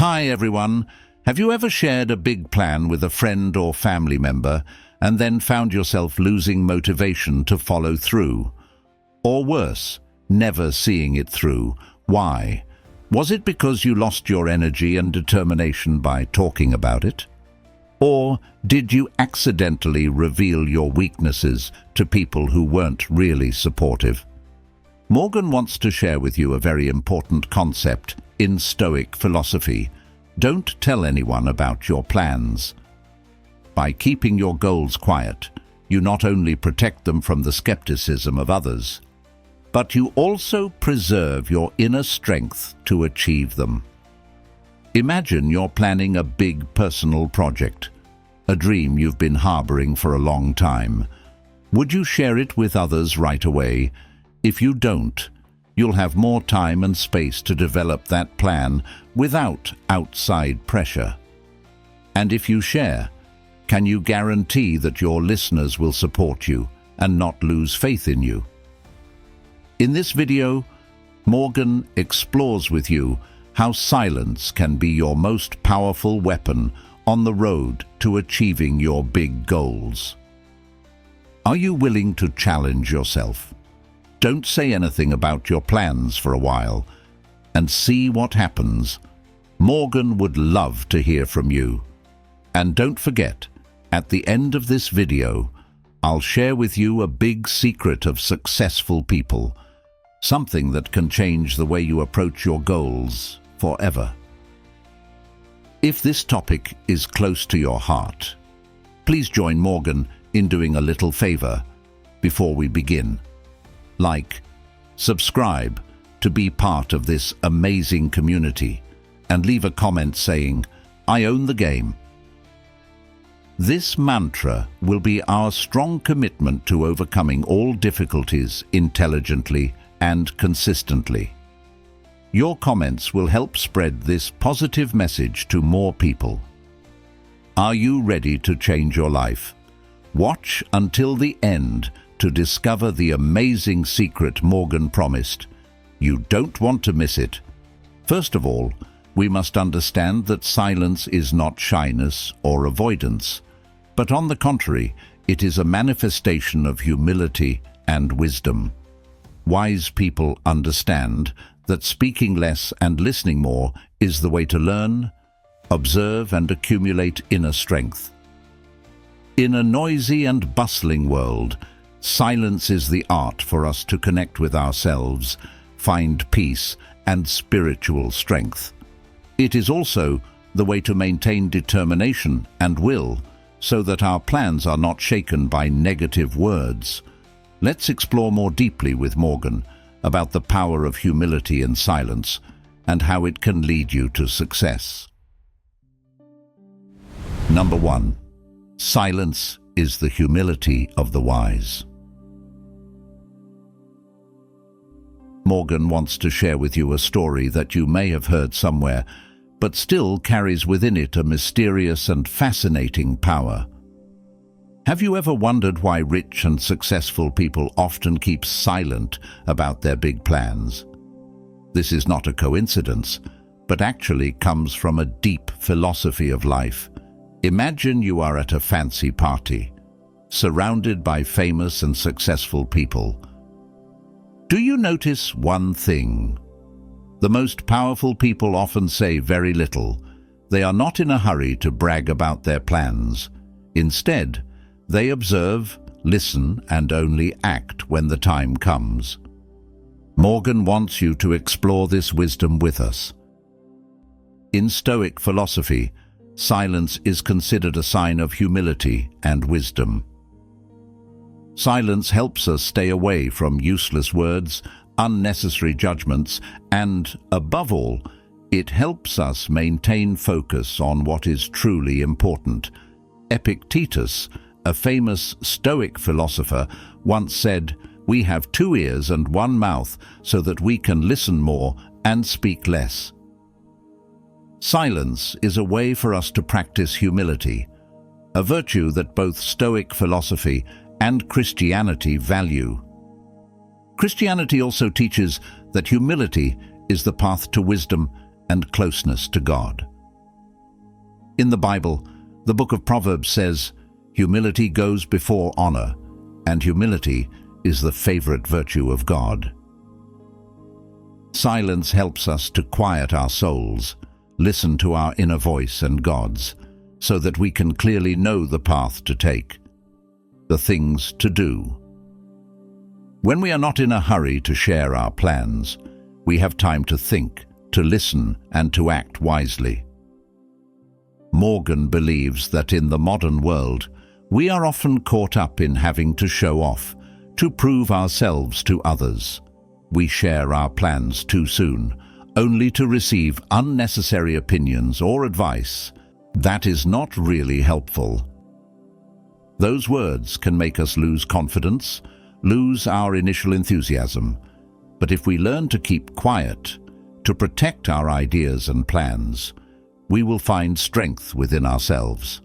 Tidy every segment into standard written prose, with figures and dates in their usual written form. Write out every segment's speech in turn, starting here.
Hi everyone. Have you ever shared a big plan with a friend or family member and then found yourself losing motivation to follow through? Or worse, never seeing it through? Why? Was it because you lost your energy and determination by talking about it? Or did you accidentally reveal your weaknesses to people who weren't really supportive? Morgan wants to share with you a very important concept in Stoic philosophy. Don't tell anyone about your plans. By keeping your goals quiet, you not only protect them from the skepticism of others, but you also preserve your inner strength to achieve them. Imagine you're planning a big personal project, a dream you've been harboring for a long time. Would you share it with others right away? If you don't, you'll have more time and space to develop that plan without outside pressure. And if you share, can you guarantee that your listeners will support you and not lose faith in you? In this video, Morgan explores with you how silence can be your most powerful weapon on the road to achieving your big goals. Are you willing to challenge yourself? Don't say anything about your plans for a while and see what happens. Morgan would love to hear from you. And don't forget, at the end of this video, I'll share with you a big secret of successful people, something that can change the way you approach your goals forever. If this topic is close to your heart, please join Morgan in doing a little favor before we begin. Like, subscribe to be part of this amazing community, and leave a comment saying, "I own the game." This mantra will be our strong commitment to overcoming all difficulties intelligently and consistently. Your comments will help spread this positive message to more people. Are you ready to change your life? Watch until the end to discover the amazing secret Morgan promised. You don't want to miss it. First of all, we must understand that silence is not shyness or avoidance, but on the contrary, it is a manifestation of humility and wisdom. Wise people understand that speaking less and listening more is the way to learn, observe, and accumulate inner strength. In a noisy and bustling world, silence is the art for us to connect with ourselves, find peace and spiritual strength. It is also the way to maintain determination and will, so that our plans are not shaken by negative words. Let's explore more deeply with Morgan about the power of humility and silence, and how it can lead you to success. Number 1. Silence is the humility of the wise. Morgan wants to share with you a story that you may have heard somewhere, but still carries within it a mysterious and fascinating power. Have you ever wondered why rich and successful people often keep silent about their big plans? This is not a coincidence, but actually comes from a deep philosophy of life. Imagine you are at a fancy party, surrounded by famous and successful people. Do you notice one thing? The most powerful people often say very little. They are not in a hurry to brag about their plans. Instead, they observe, listen, and only act when the time comes. Morgan wants you to explore this wisdom with us. In Stoic philosophy, silence is considered a sign of humility and wisdom. Silence helps us stay away from useless words, unnecessary judgments, and, above all, it helps us maintain focus on what is truly important. Epictetus, a famous Stoic philosopher, once said, "We have 2 ears and 1 mouth so that we can listen more and speak less." Silence is a way for us to practice humility, a virtue that both Stoic philosophy and Christianity value. Christianity also teaches that humility is the path to wisdom and closeness to God. In the Bible, the book of Proverbs says, "Humility goes before honor, and humility is the favorite virtue of God." Silence helps us to quiet our souls, listen to our inner voice and God's, so that we can clearly know the path to take, the things to do. When we are not in a hurry to share our plans, we have time to think, to listen, and to act wisely. Morgan believes that in the modern world, we are often caught up in having to show off, to prove ourselves to others. We share our plans too soon, only to receive unnecessary opinions or advice that is not really helpful. Those words can make us lose confidence, lose our initial enthusiasm. But if we learn to keep quiet, to protect our ideas and plans, we will find strength within ourselves.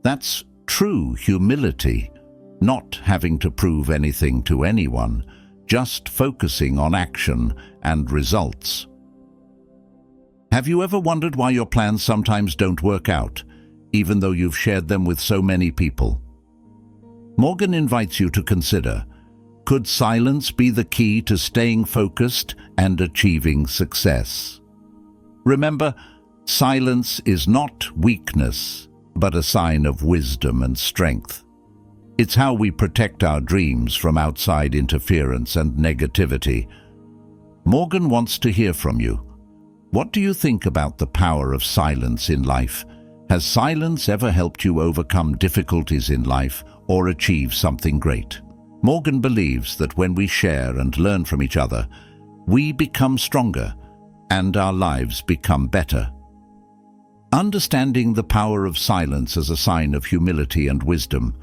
That's true humility, not having to prove anything to anyone, just focusing on action and results. Have you ever wondered why your plans sometimes don't work out, even though you've shared them with so many people? Morgan invites you to consider, could silence be the key to staying focused and achieving success? Remember, silence is not weakness, but a sign of wisdom and strength. It's how we protect our dreams from outside interference and negativity. Morgan wants to hear from you. What do you think about the power of silence in life? Has silence ever helped you overcome difficulties in life or achieve something great? Morgan believes that when we share and learn from each other, we become stronger and our lives become better. Understanding the power of silence as a sign of humility and wisdom,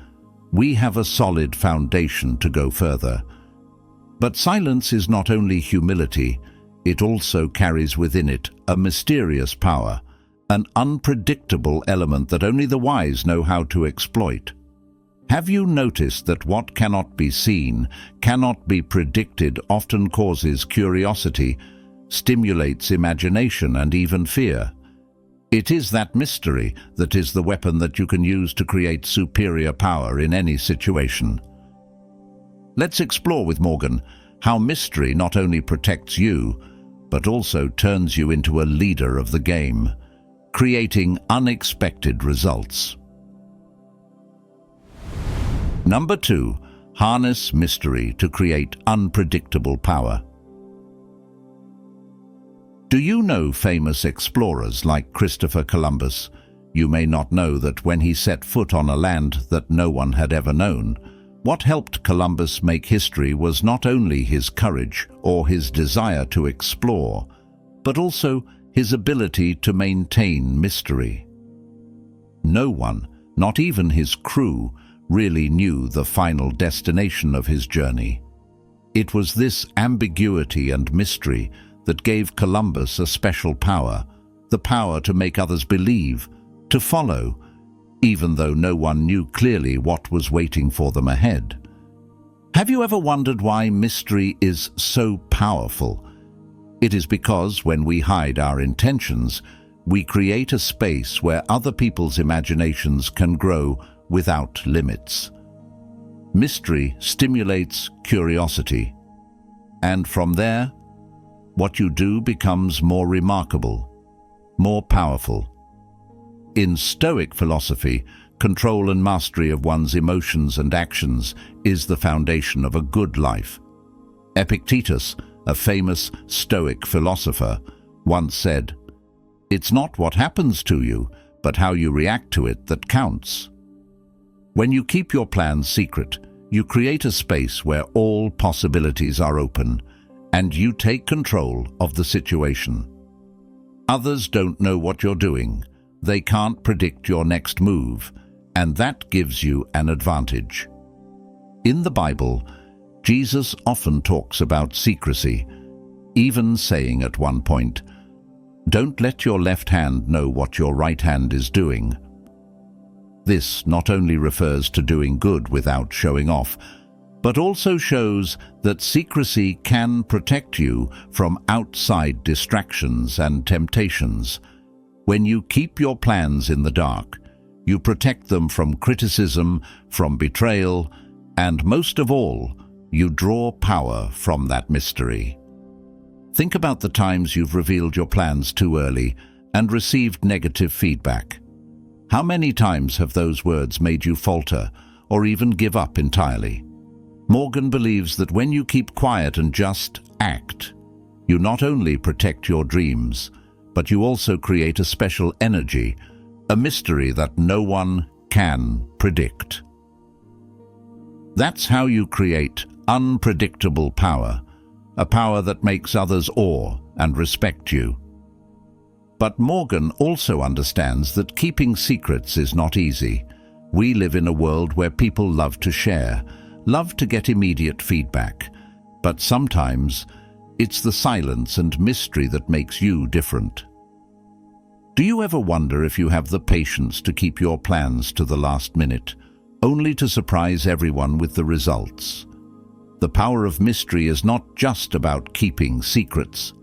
we have a solid foundation to go further. But silence is not only humility, it also carries within it a mysterious power, an unpredictable element that only the wise know how to exploit. Have you noticed that what cannot be seen, cannot be predicted, often causes curiosity, stimulates imagination and even fear? It is that mystery that is the weapon that you can use to create superior power in any situation. Let's explore with Morgan how mystery not only protects you, but also turns you into a leader of the game, creating unexpected results. Number 2, harness mystery to create unpredictable power. Do you know famous explorers like Christopher Columbus? You may not know that when he set foot on a land that no one had ever known, what helped Columbus make history was not only his courage or his desire to explore, but also his ability to maintain mystery. No one, not even his crew, really knew the final destination of his journey. It was this ambiguity and mystery that gave Columbus a special power, the power to make others believe, to follow, even though no one knew clearly what was waiting for them ahead. Have you ever wondered why mystery is so powerful? It is because when we hide our intentions, we create a space where other people's imaginations can grow without limits. Mystery stimulates curiosity, and from there, what you do becomes more remarkable, more powerful. In Stoic philosophy, control and mastery of one's emotions and actions is the foundation of a good life. Epictetus, a famous Stoic philosopher, once said, "It's not what happens to you, but how you react to it that counts." When you keep your plans secret, you create a space where all possibilities are open, and you take control of the situation. Others don't know what you're doing. They can't predict your next move, and that gives you an advantage. In the Bible, Jesus often talks about secrecy, even saying at one point, "Don't let your left hand know what your right hand is doing." This not only refers to doing good without showing off, but also shows that secrecy can protect you from outside distractions and temptations. When you keep your plans in the dark, you protect them from criticism, from betrayal, and most of all, you draw power from that mystery. Think about the times you've revealed your plans too early and received negative feedback. How many times have those words made you falter or even give up entirely? Morgan believes that when you keep quiet and just act, you not only protect your dreams, but you also create a special energy, a mystery that no one can predict. That's how you create unpredictable power, a power that makes others awe and respect you. But Morgan also understands that keeping secrets is not easy. We live in a world where people love to share, love to get immediate feedback, but sometimes it's the silence and mystery that makes you different. Do you ever wonder if you have the patience to keep your plans to the last minute, only to surprise everyone with the results? The power of mystery is not just about keeping secrets,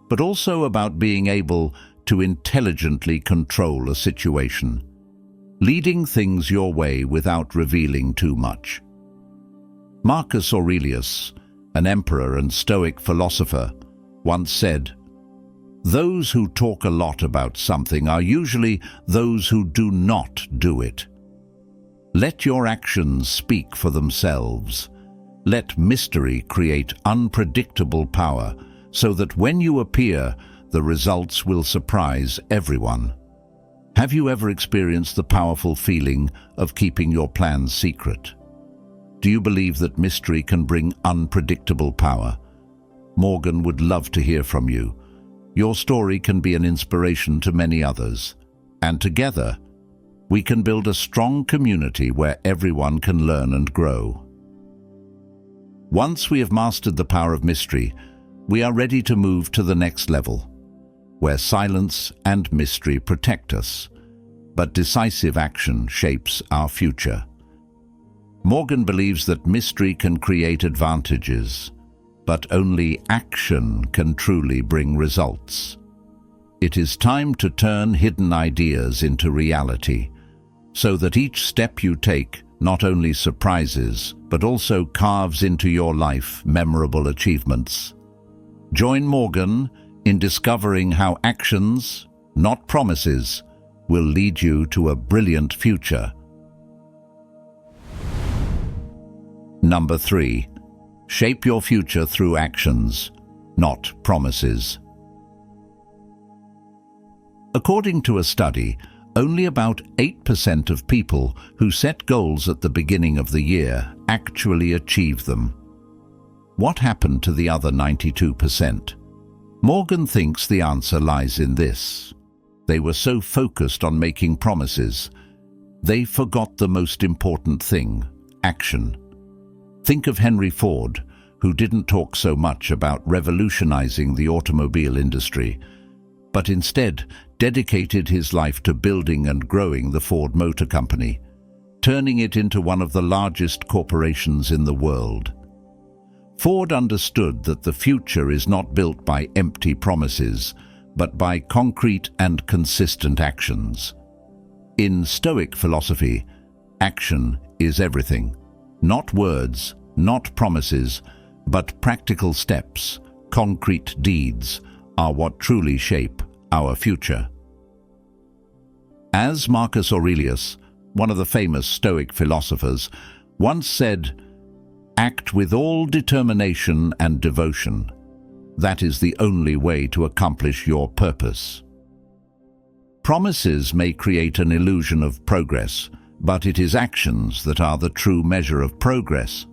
but also about being able to intelligently control a situation, leading things your way without revealing too much. Marcus Aurelius, an emperor and Stoic philosopher, once said, "Those who talk a lot about something are usually those who do not do it. Let your actions speak for themselves. Let mystery create unpredictable power so that when you appear, the results will surprise everyone." Have you ever experienced the powerful feeling of keeping your plans secret? Do you believe that mystery can bring unpredictable power? Morgan would love to hear from you. Your story can be an inspiration to many others, and together, we can build a strong community where everyone can learn and grow. Once we have mastered the power of mystery, we are ready to move to the next level, where silence and mystery protect us, but decisive action shapes our future. Morgan believes that mystery can create advantages, but only action can truly bring results. It is time to turn hidden ideas into reality, so that each step you take not only surprises, but also carves into your life memorable achievements. Join Morgan in discovering how actions, not promises, will lead you to a brilliant future. Number 3. Shape your future through actions, not promises. According to a study, only about 8% of people who set goals at the beginning of the year actually achieve them. What happened to the other 92%? Morgan thinks the answer lies in this. They were so focused on making promises, they forgot the most important thing: action. Think of Henry Ford, who didn't talk so much about revolutionizing the automobile industry, but instead dedicated his life to building and growing the Ford Motor Company, turning it into one of the largest corporations in the world. Ford understood that the future is not built by empty promises, but by concrete and consistent actions. In Stoic philosophy, action is everything. Not words, not promises, but practical steps, concrete deeds, are what truly shape our future. As Marcus Aurelius, one of the famous Stoic philosophers, once said, "Act with all determination and devotion. That is the only way to accomplish your purpose." Promises may create an illusion of progress, but it is actions that are the true measure of progress.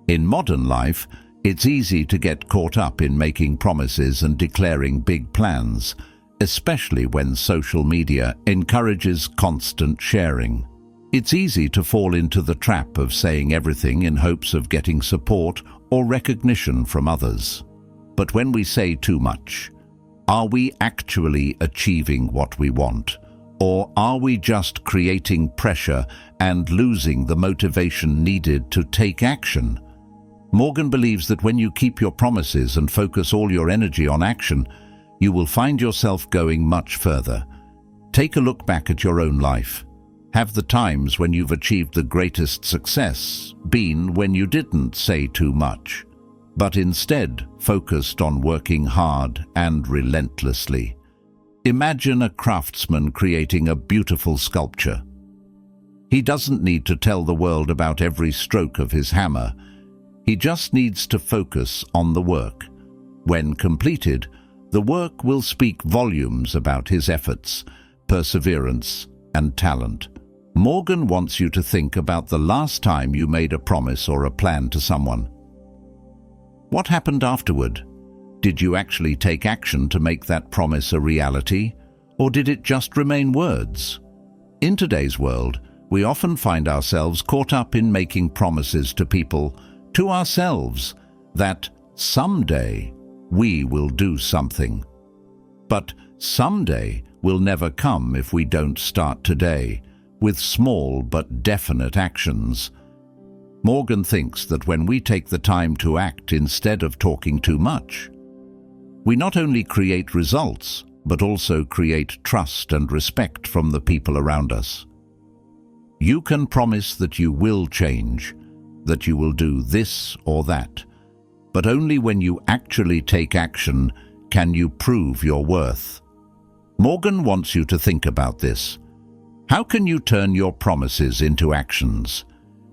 In modern life, it's easy to get caught up in making promises and declaring big plans, especially when social media encourages constant sharing. It's easy to fall into the trap of saying everything in hopes of getting support or recognition from others. But when we say too much, are we actually achieving what we want? Or are we just creating pressure and losing the motivation needed to take action? Morgan believes that when you keep your promises and focus all your energy on action, you will find yourself going much further. Take a look back at your own life. Have the times when you've achieved the greatest success been when you didn't say too much, but instead focused on working hard and relentlessly? Imagine a craftsman creating a beautiful sculpture. He doesn't need to tell the world about every stroke of his hammer. He just needs to focus on the work. When completed, the work will speak volumes about his efforts, perseverance, and talent. Morgan wants you to think about the last time you made a promise or a plan to someone. What happened afterward? Did you actually take action to make that promise a reality, or did it just remain words? In today's world, we often find ourselves caught up in making promises to people, to ourselves, that someday we will do something. But someday will never come if we don't start today, with small but definite actions. Morgan thinks that when we take the time to act instead of talking too much, we not only create results, but also create trust and respect from the people around us. You can promise that you will change, that you will do this or that, but only when you actually take action can you prove your worth. Morgan wants you to think about this. How can you turn your promises into actions?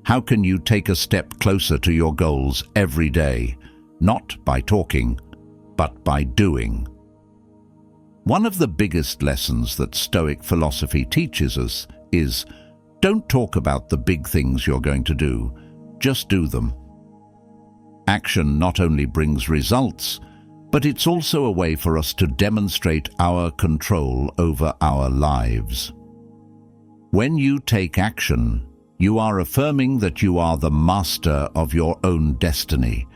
How can you take a step closer to your goals every day, not by talking, but by doing? One of the biggest lessons that Stoic philosophy teaches us is, don't talk about the big things you're going to do, just do them. Action not only brings results, but it's also a way for us to demonstrate our control over our lives. When you take action, you are affirming that you are the master of your own destiny,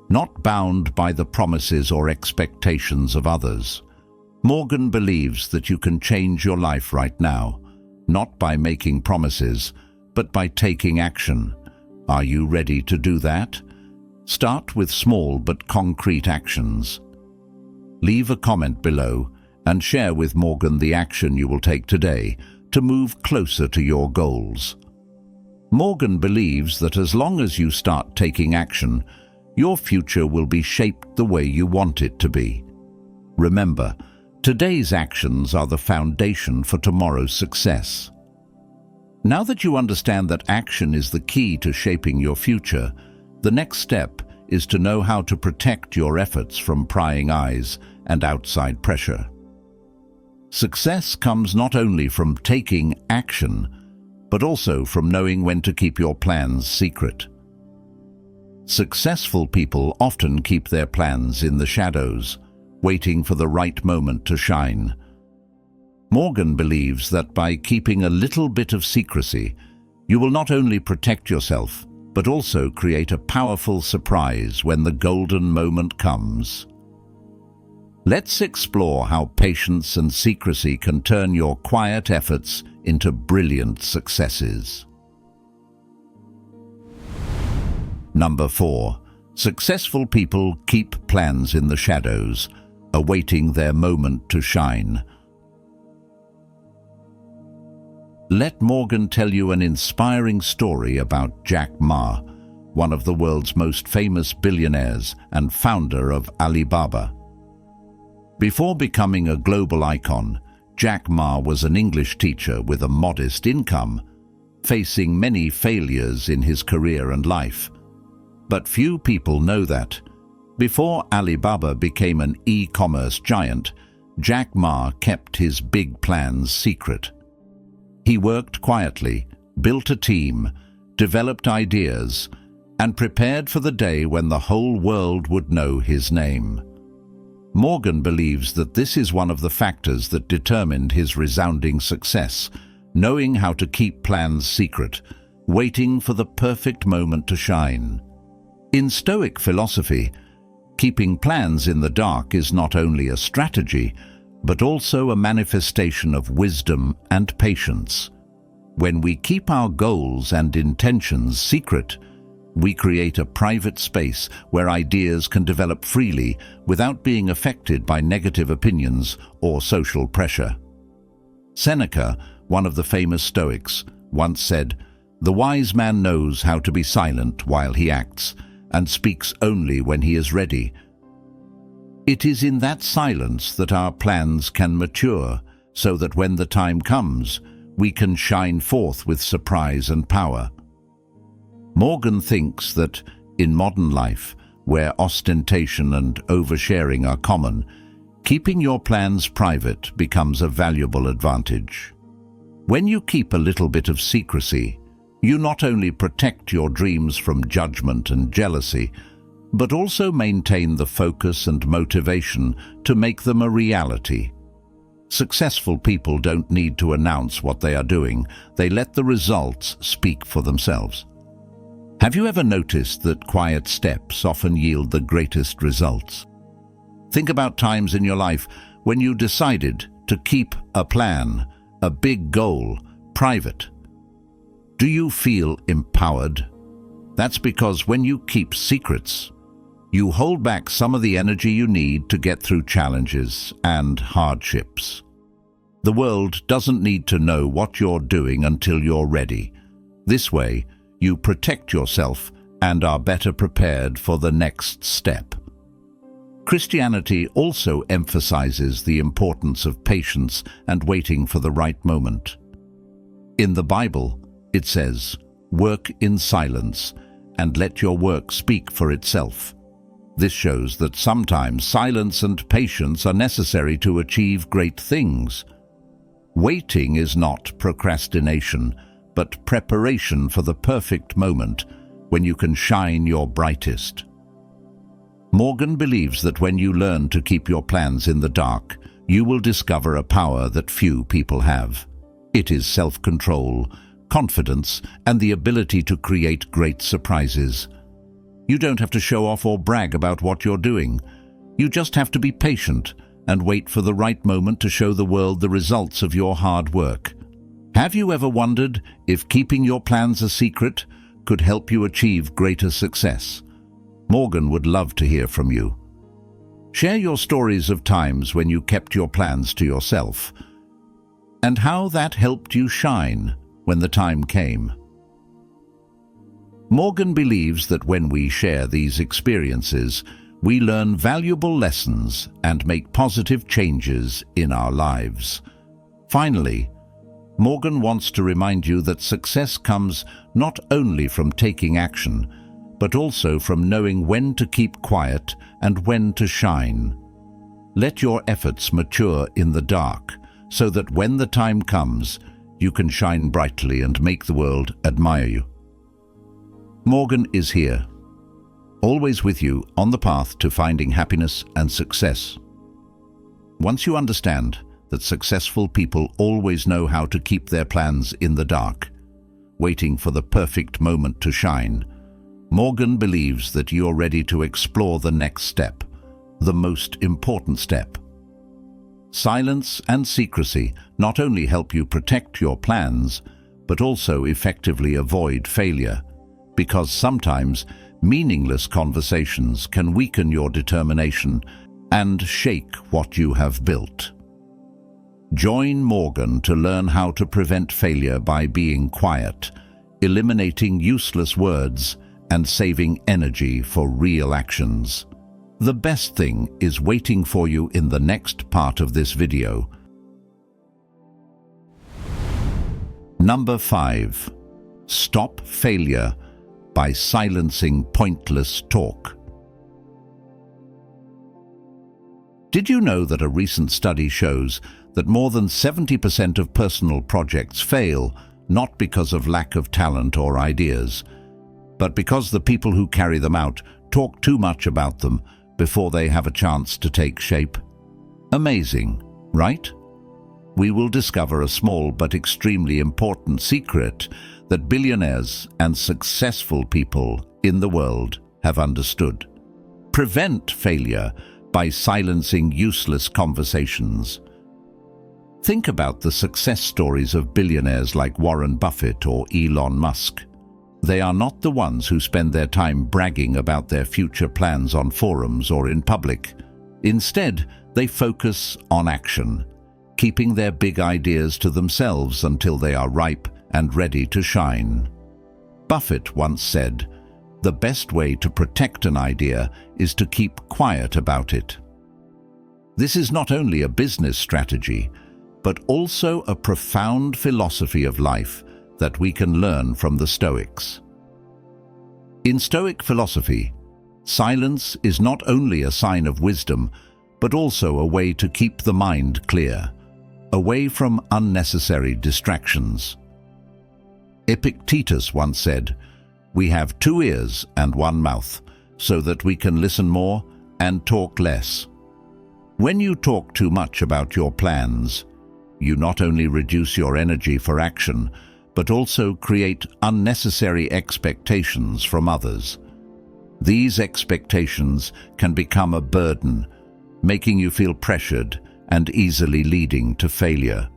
not bound by the promises or expectations of others. Morgan believes that you can change your life right now, not by making promises, but by taking action. Are you ready to do that? Start with small but concrete actions. Leave a comment below and share with Morgan the action you will take today to move closer to your goals. Morgan believes that as long as you start taking action, your future will be shaped the way you want it to be. Remember, today's actions are the foundation for tomorrow's success. Now that you understand that action is the key to shaping your future, the next step is to know how to protect your efforts from prying eyes and outside pressure. Success comes not only from taking action, but also from knowing when to keep your plans secret. Successful people often keep their plans in the shadows, waiting for the right moment to shine. Morgan believes that by keeping a little bit of secrecy, you will not only protect yourself, but also create a powerful surprise when the golden moment comes. Let's explore how patience and secrecy can turn your quiet efforts into brilliant successes. Number 4. Successful people keep plans in the shadows, awaiting their moment to shine. Let Morgan tell you an inspiring story about Jack Ma, one of the world's most famous billionaires and founder of Alibaba. Before becoming a global icon, Jack Ma was an English teacher with a modest income, facing many failures in his career and life. But few people know that. Before Alibaba became an e-commerce giant, Jack Ma kept his big plans secret. He worked quietly, built a team, developed ideas, and prepared for the day when the whole world would know his name. Morgan believes that this is one of the factors that determined his resounding success, knowing how to keep plans secret, waiting for the perfect moment to shine. In Stoic philosophy, keeping plans in the dark is not only a strategy, but also a manifestation of wisdom and patience. When we keep our goals and intentions secret, We create a private space where ideas can develop freely without being affected by negative opinions or social pressure. Seneca, one of the famous Stoics, once said, "The wise man knows how to be silent while he acts, and speaks only when he is ready." It is in that silence that our plans can mature, so that when the time comes, we can shine forth with surprise and power. Morgan thinks that, in modern life, where ostentation and oversharing are common, keeping your plans private becomes a valuable advantage. When you keep a little bit of secrecy, you not only protect your dreams from judgment and jealousy, but also maintain the focus and motivation to make them a reality. Successful people don't need to announce what they are doing. They let the results speak for themselves. Have you ever noticed that quiet steps often yield the greatest results? Think about times in your life when you decided to keep a plan, a big goal, private. Do you feel empowered? That's because when you keep secrets, you hold back some of the energy you need to get through challenges and hardships. The world doesn't need to know what you're doing until you're ready. This way, you protect yourself and are better prepared for the next step. Christianity also emphasizes the importance of patience and waiting for the right moment. In the Bible, it says, "Work in silence and let your work speak for itself." This shows that sometimes silence and patience are necessary to achieve great things. Waiting is not procrastination, but preparation for the perfect moment when you can shine your brightest. Morgan believes that when you learn to keep your plans in the dark, you will discover a power that few people have. It is self-control, confidence, and the ability to create great surprises. You don't have to show off or brag about what you're doing. You just have to be patient and wait for the right moment to show the world the results of your hard work. Have you ever wondered if keeping your plans a secret could help you achieve greater success? Morgan would love to hear from you. Share your stories of times when you kept your plans to yourself and how that helped you shine when the time came. Morgan believes that when we share these experiences, we learn valuable lessons and make positive changes in our lives. Finally, Morgan wants to remind you that success comes not only from taking action, but also from knowing when to keep quiet and when to shine. Let your efforts mature in the dark, so that when the time comes, you can shine brightly and make the world admire you. Morgan is here, always with you on the path to finding happiness and success. Once you understand that successful people always know how to keep their plans in the dark, waiting for the perfect moment to shine, Morgan believes that you're ready to explore the next step, the most important step. Silence and secrecy not only help you protect your plans, but also effectively avoid failure, because sometimes meaningless conversations can weaken your determination and shake what you have built. Join Morgan to learn how to prevent failure by being quiet, eliminating useless words, and saving energy for real actions. The best thing is waiting for you in the next part of this video. Number 5. Stop failure by silencing pointless talk. Did you know that a recent study shows that more than 70% of personal projects fail not because of lack of talent or ideas, but because the people who carry them out talk too much about them before they have a chance to take shape? Amazing, right? We will discover a small but extremely important secret that billionaires and successful people in the world have understood. Prevent failure by silencing useless conversations. Think about the success stories of billionaires like Warren Buffett or Elon Musk. They are not the ones who spend their time bragging about their future plans on forums or in public. Instead, they focus on action, keeping their big ideas to themselves until they are ripe and ready to shine. Buffett once said, "The best way to protect an idea is to keep quiet about it." This is not only a business strategy, but also a profound philosophy of life that we can learn from the Stoics. In Stoic philosophy, silence is not only a sign of wisdom, but also a way to keep the mind clear, away from unnecessary distractions. Epictetus once said, "We have 2 ears and 1 mouth, so that we can listen more and talk less." When you talk too much about your plans, you not only reduce your energy for action, but also create unnecessary expectations from others. These expectations can become a burden, making you feel pressured and easily leading to failure.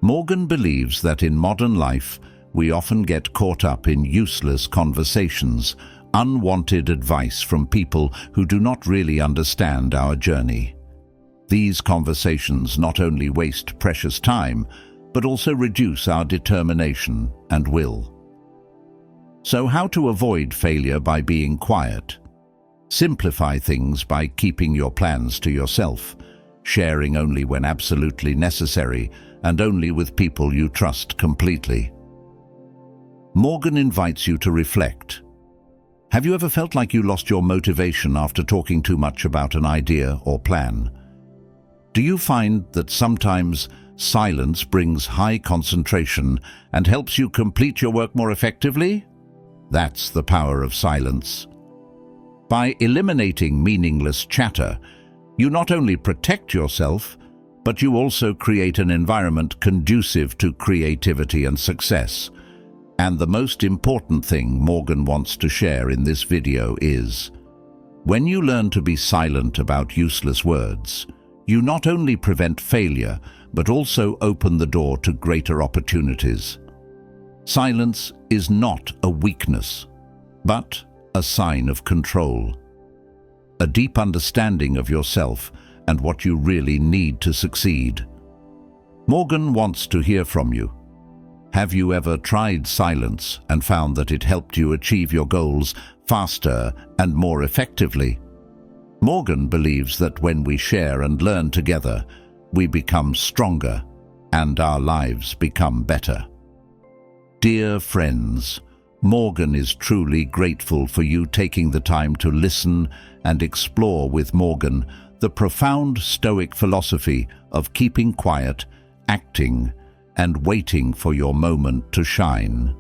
Morgan believes that in modern life, we often get caught up in useless conversations, unwanted advice from people who do not really understand our journey. These conversations not only waste precious time, but also reduce our determination and will. So how to avoid failure by being quiet? Simplify things by keeping your plans to yourself, sharing only when absolutely necessary and only with people you trust completely. Morgan invites you to reflect. Have you ever felt like you lost your motivation after talking too much about an idea or plan? Do you find that sometimes silence brings high concentration and helps you complete your work more effectively? That's the power of silence. By eliminating meaningless chatter, you not only protect yourself, but you also create an environment conducive to creativity and success. And the most important thing Morgan wants to share in this video is, when you learn to be silent about useless words, you not only prevent failure, but also open the door to greater opportunities. Silence is not a weakness, but a sign of control. A deep understanding of yourself and what you really need to succeed. Morgan wants to hear from you. Have you ever tried silence and found that it helped you achieve your goals faster and more effectively? Morgan believes that when we share and learn together, we become stronger and our lives become better. Dear friends, Morgan is truly grateful for you taking the time to listen and explore with Morgan the profound Stoic philosophy of keeping quiet, acting, and waiting for your moment to shine.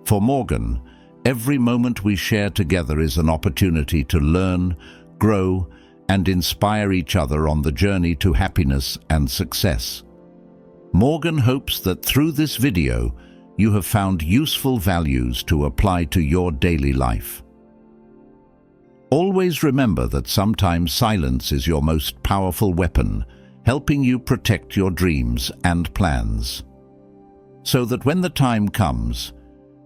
For Morgan, every moment we share together is an opportunity to learn, grow, and inspire each other on the journey to happiness and success. Morgan hopes that through this video, you have found useful values to apply to your daily life. Always remember that sometimes silence is your most powerful weapon, helping you protect your dreams and plans. So that when the time comes,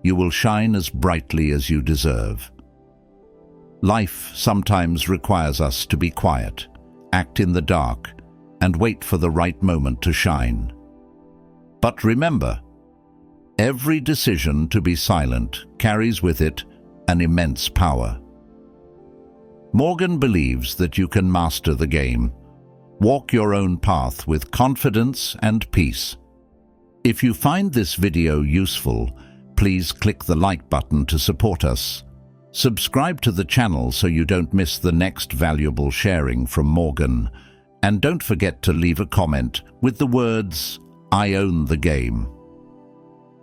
you will shine as brightly as you deserve. Life sometimes requires us to be quiet, act in the dark, and wait for the right moment to shine. But remember, every decision to be silent carries with it an immense power. Morgan believes that you can master the game. Walk your own path with confidence and peace. If you find this video useful, please click the like button to support us. Subscribe to the channel so you don't miss the next valuable sharing from Morgan. And don't forget to leave a comment with the words, "I own the game."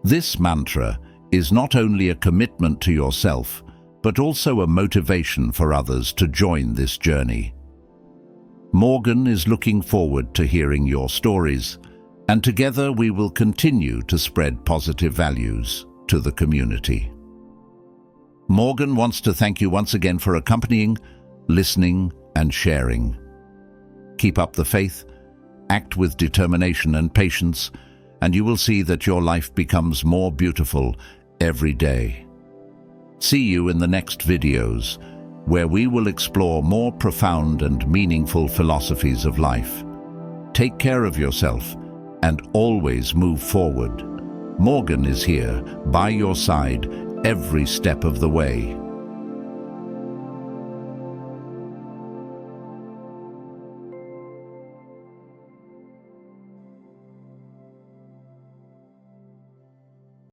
This mantra is not only a commitment to yourself, but also a motivation for others to join this journey. Morgan is looking forward to hearing your stories, and together we will continue to spread positive values to the community. Morgan wants to thank you once again for accompanying, listening, and sharing. Keep up the faith, act with determination and patience, and you will see that your life becomes more beautiful every day. See you in the next videos, where we will explore more profound and meaningful philosophies of life. Take care of yourself and always move forward. Morgan is here, by your side, every step of the way.